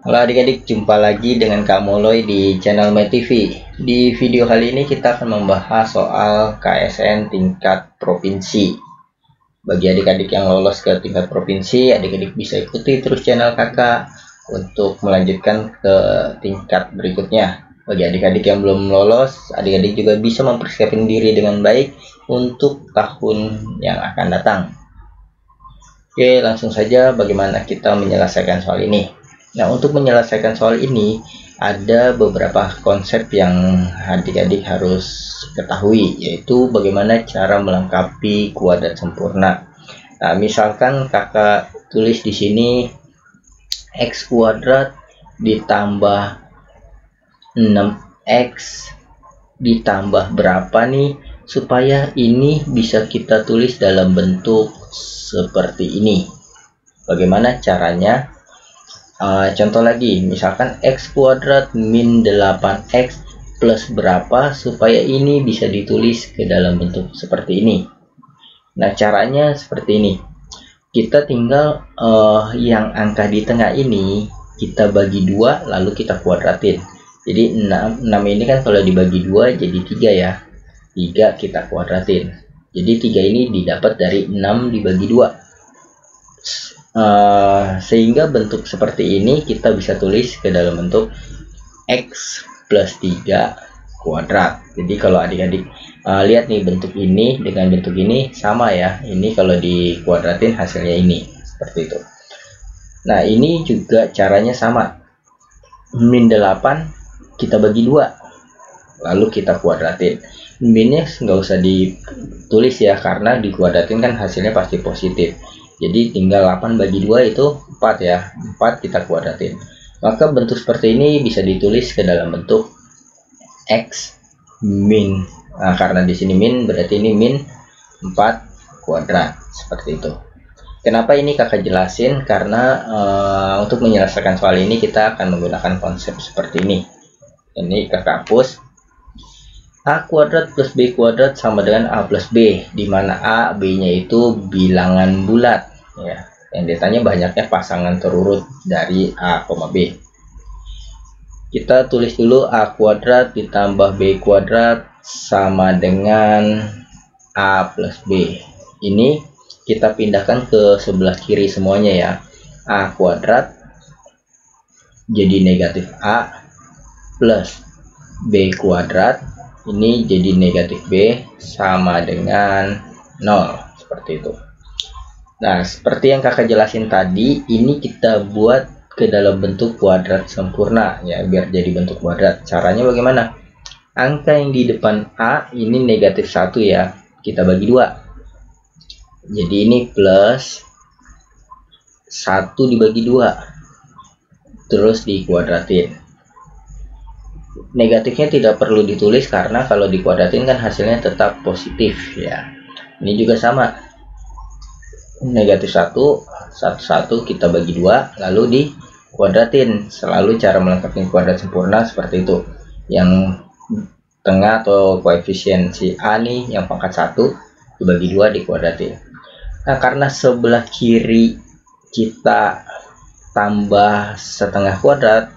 Halo adik-adik, jumpa lagi dengan Kak Moloy di channel My TV. Di video kali ini kita akan membahas soal KSN tingkat provinsi. Bagi adik-adik yang lolos ke tingkat provinsi, adik-adik bisa ikuti terus channel kakak untuk melanjutkan ke tingkat berikutnya. Bagi adik-adik yang belum lolos, adik-adik juga bisa mempersiapkan diri dengan baik untuk tahun yang akan datang. Oke, langsung saja bagaimana kita menyelesaikan soal ini. Nah, untuk menyelesaikan soal ini ada beberapa konsep yang adik-adik harus ketahui, yaitu bagaimana cara melengkapi kuadrat sempurna. Nah, misalkan kakak tulis di sini x kuadrat ditambah 6x ditambah berapa nih, supaya ini bisa kita tulis dalam bentuk seperti ini. Bagaimana caranya? Contoh lagi, misalkan x kuadrat min 8x plus berapa, supaya ini bisa ditulis ke dalam bentuk seperti ini. Nah, caranya seperti ini. Kita tinggal yang angka di tengah ini kita bagi 2 lalu kita kuadratin. Jadi 6 ini kan kalau dibagi 2 jadi 3 ya. 3 kita kuadratin. Jadi 3 ini didapat dari 6 dibagi 2. Sehingga bentuk seperti ini kita bisa tulis ke dalam bentuk x plus 3 kuadrat. Jadi kalau adik-adik lihat nih, bentuk ini dengan bentuk ini sama ya. Ini kalau dikuadratin hasilnya ini seperti itu. Nah, ini juga caranya sama. Min 8 kita bagi 2 lalu kita kuadratin. Minnya nggak usah ditulis ya, karena dikuadratin kan hasilnya pasti positif. Jadi tinggal 8 bagi 2 itu 4 ya. 4 kita kuadratin. Maka bentuk seperti ini bisa ditulis ke dalam bentuk x min. Nah, karena di sini min berarti ini min 4 kuadrat seperti itu. Kenapa ini kakak jelasin? Karena untuk menyelesaikan soal ini kita akan menggunakan konsep seperti ini. Ini kakak hapus. A kuadrat plus B kuadrat sama dengan A plus B, di mana A, B-nya itu bilangan bulat ya. Yang ditanya banyaknya pasangan terurut dari A, B. Kita tulis dulu A kuadrat ditambah B kuadrat sama dengan A plus B. Ini kita pindahkan ke sebelah kiri semuanya ya. A kuadrat jadi negatif A plus B kuadrat ini jadi negatif B sama dengan 0 seperti itu. Nah, seperti yang kakak jelasin tadi, ini kita buat ke dalam bentuk kuadrat sempurna ya, biar jadi bentuk kuadrat. Caranya bagaimana? Angka yang di depan A ini negatif 1 ya, kita bagi 2. Jadi ini plus 1 dibagi 2 terus dikuadratin. Negatifnya tidak perlu ditulis karena kalau dikuadratin kan hasilnya tetap positif ya. Ini juga sama, negatif 1 kita bagi 2 lalu dikuadratin. Selalu cara melengkapi kuadrat sempurna seperti itu. Yang tengah atau koefisiensi A nih yang pangkat 1 dibagi 2 dikuadratin. Nah, karena sebelah kiri kita tambah setengah kuadrat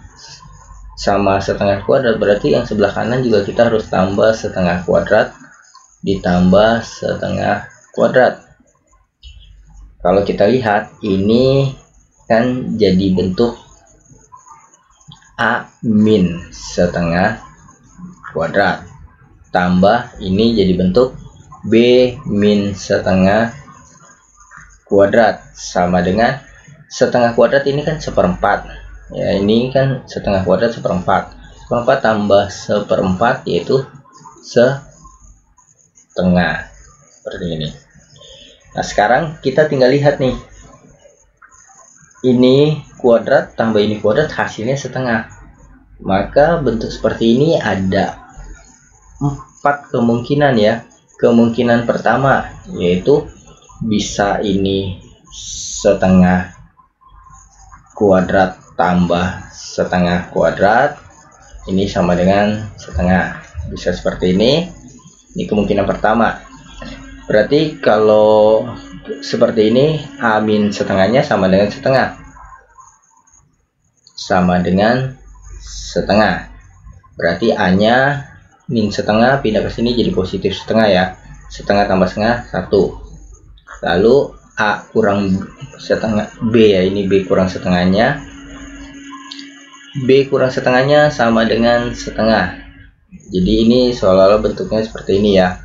sama setengah kuadrat, berarti yang sebelah kanan juga kita harus tambah setengah kuadrat ditambah setengah kuadrat. Kalau kita lihat ini kan jadi bentuk A min setengah kuadrat tambah ini jadi bentuk B min setengah kuadrat sama dengan setengah kuadrat ini kan seperempat ya, ini kan setengah kuadrat seperempat tambah seperempat yaitu setengah seperti ini. Nah, sekarang kita tinggal lihat nih, ini kuadrat tambah ini kuadrat hasilnya setengah. Maka bentuk seperti ini ada 4 kemungkinan ya. Kemungkinan pertama yaitu bisa ini setengah kuadrat tambah setengah kuadrat ini sama dengan setengah, bisa seperti ini. Ini kemungkinan pertama. Berarti kalau seperti ini A min setengahnya sama dengan setengah. sama dengan setengah. Berarti A-nya min setengah pindah ke sini jadi positif setengah ya. Setengah tambah setengah 1. Lalu A kurang setengah B ya, ini B kurang setengahnya. B kurang setengahnya sama dengan setengah. Jadi ini seolah-olah bentuknya seperti ini ya.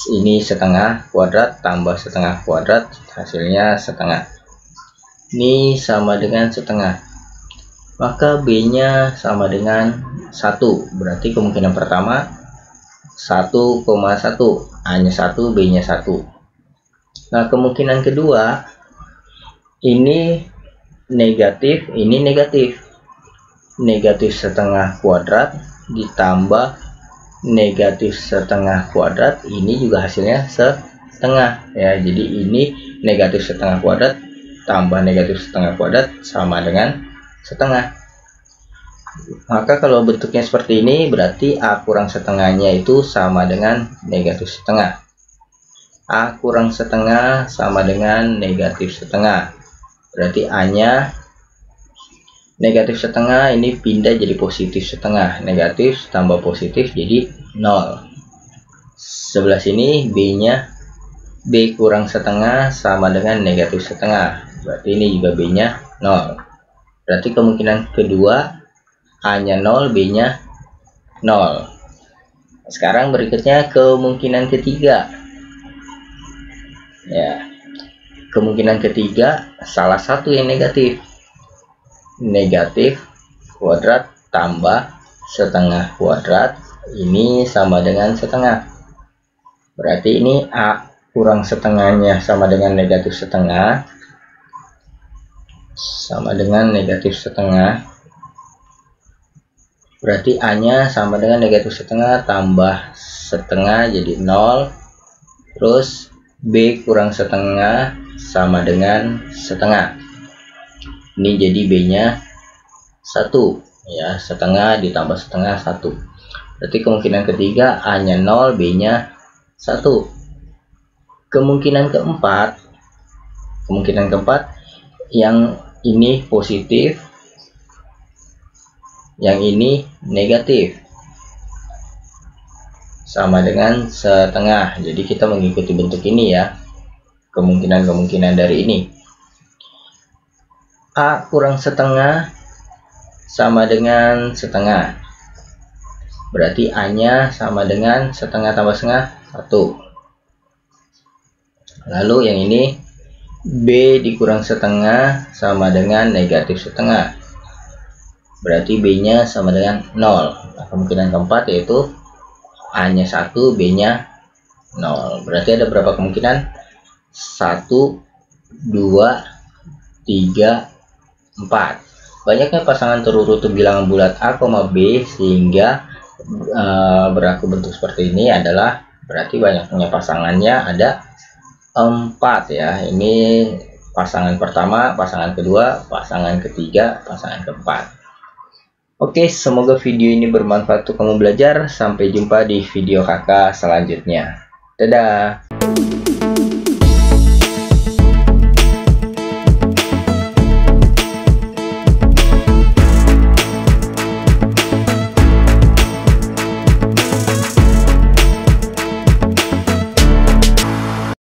Ini setengah kuadrat tambah setengah kuadrat, hasilnya setengah. Ini sama dengan setengah. Maka B-nya sama dengan 1. Berarti kemungkinan pertama 1,1. A-nya 1, B-nya 1. Nah, kemungkinan kedua ini negatif, ini negatif. Negatif setengah kuadrat ditambah negatif setengah kuadrat, ini juga hasilnya setengah ya. Jadi ini negatif setengah kuadrat tambah negatif setengah kuadrat sama dengan setengah. Maka kalau bentuknya seperti ini berarti A kurang setengahnya itu sama dengan negatif setengah. A kurang setengah sama dengan negatif setengah. Berarti A nya negatif setengah, ini pindah jadi positif setengah. Negatif tambah positif jadi 0. Sebelah sini B nya B kurang setengah sama dengan negatif setengah. Berarti ini juga B nya 0. Berarti kemungkinan kedua A nya 0, B nya 0. Sekarang berikutnya kemungkinan ketiga ya. Kemungkinan ketiga salah satu yang negatif. Negatif kuadrat tambah setengah kuadrat, ini sama dengan setengah. Berarti ini A kurang setengahnya sama dengan negatif setengah, sama dengan negatif setengah. Berarti A nya sama dengan negatif setengah tambah setengah jadi 0. Terus B kurang setengah sama dengan setengah. Ini jadi B nya 1 ya, setengah ditambah setengah 1. Berarti kemungkinan ketiga A nya 0, B nya 1. Kemungkinan keempat yang ini positif, yang ini negatif, sama dengan setengah. Jadi kita mengikuti bentuk ini ya, kemungkinan dari ini. A kurang setengah sama dengan setengah. Berarti A nya sama dengan setengah tambah setengah 1. Lalu yang ini B dikurang setengah sama dengan negatif setengah. Berarti B nya sama dengan 0. Nah, kemungkinan keempat yaitu A nya 1, B nya 0. Berarti ada berapa kemungkinan? 1, 2, 3, 4. Banyaknya pasangan terurut bilangan bulat A, B sehingga berlaku bentuk seperti ini adalah berarti banyaknya pasangannya ada 4 ya. Ini pasangan pertama, pasangan kedua, pasangan ketiga, pasangan keempat. Oke, semoga video ini bermanfaat untuk kamu belajar. Sampai jumpa di video kakak selanjutnya. Dadah.